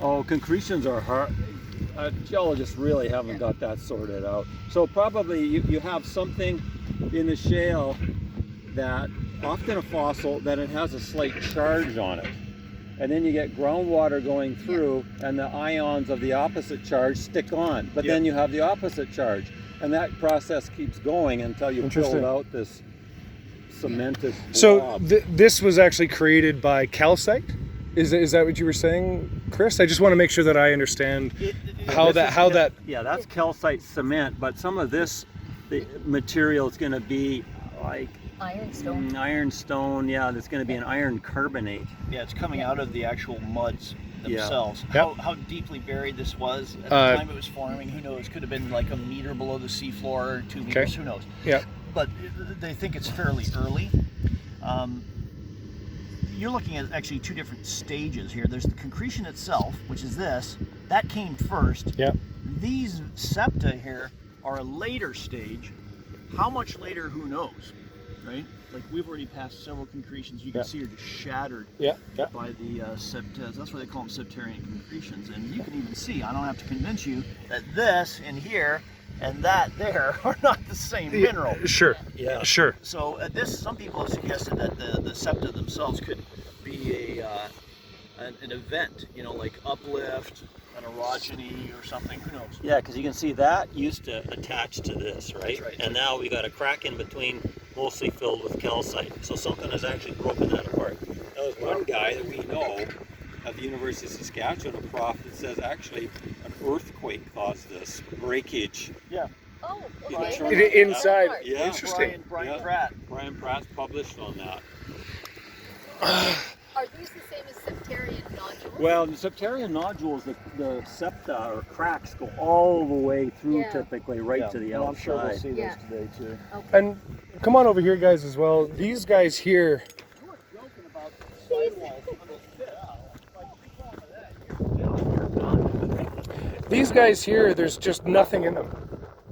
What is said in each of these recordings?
Oh, concretions are hard. Geologists really haven't got that sorted out. So probably you have something in the shale that, often a fossil, that it has a slight charge on it. And then you get groundwater going through, and the ions of the opposite charge stick on. But then you have the opposite charge. And that process keeps going until you build out this cemented blob. So this was actually created by calcite? Is that what you were saying, Chris? I just want to make sure that I understand how that. Yeah, that's calcite cement, but some of this material is going to be like ironstone. Ironstone, yeah. There's going to be an iron carbonate. Yeah, it's coming out of the actual muds themselves. Yep. How deeply buried this was at the time it was forming, who knows? Could have been like a meter below the seafloor, or 2 meters. Who knows? Yeah. But they think it's fairly early. You're looking at actually two different stages here. There's the concretion itself, which is this. That came first. Yeah. These septa here are a later stage. How much later, who knows, right? Like we've already passed several concretions. You can see are just shattered by the septas. That's why they call them Septarian Concretions. And you can even see, I don't have to convince you, that this in here and that there are not the same mineral. Sure. Yeah. Sure. So some people have suggested that the septa themselves could be an event, like uplift, an orogeny or something. Who knows? Yeah, because you can see that used to attach to this, right? That's right. And now we got a crack in between, mostly filled with calcite. So something has actually broken that apart. Now, there's one guy that we know at the University of Saskatchewan, a prof, that says actually an earthquake caused this breakage. Yeah. Oh, in okay. the turn. Inside. Yeah. Interesting. Brian Pratt. Brian Pratt's published on that. Are these the same as Septarian nodules? Well, the Septarian nodules, the septa or cracks go all the way through typically right to the outside. I'm sure we'll see those today too. Okay. And come on over here, guys, as well. These guys here. You were joking about sidewalls on those pits. These guys here, there's just nothing in them.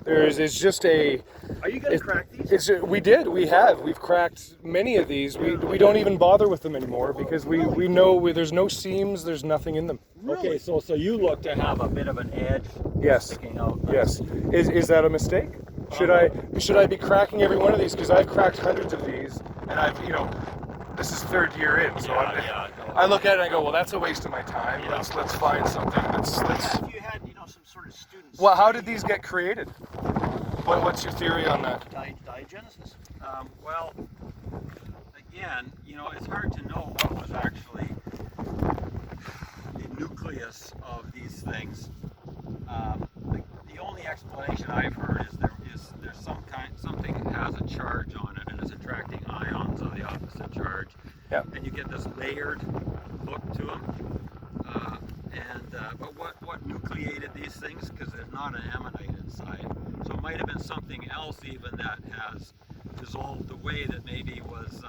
It's just a. Are you going to crack these? We've cracked many of these. We don't even bother with them anymore because we know there's no seams, there's nothing in them. Okay, so you look to have a bit of an edge sticking out. Yes. Is that a mistake? Should I be cracking every one of these? Because I've cracked hundreds of these, and this is third year in, so I look at it and I go, well, that's a waste of my time. Let's find something that's. If you had some sort of students. Well, how did these get created? What's your theory on that? Diagenesis. Well, again, it's hard to know what was actually the nucleus of these things. The only explanation I've heard is there's something that has a charge on it and is attracting ions of the opposite charge. Yeah. And you get this layered look to them. But what nucleated these things? Because there's not an ammonite inside. So it might have been something else even that has dissolved away that maybe was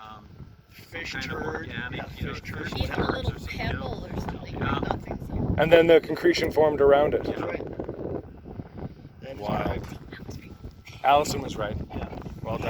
Fish kind turd. of organic. Fish turd. Even a little pebble or something. Yeah. Nothing so. And then the concretion formed around it. That's right. Wow. Alison was right.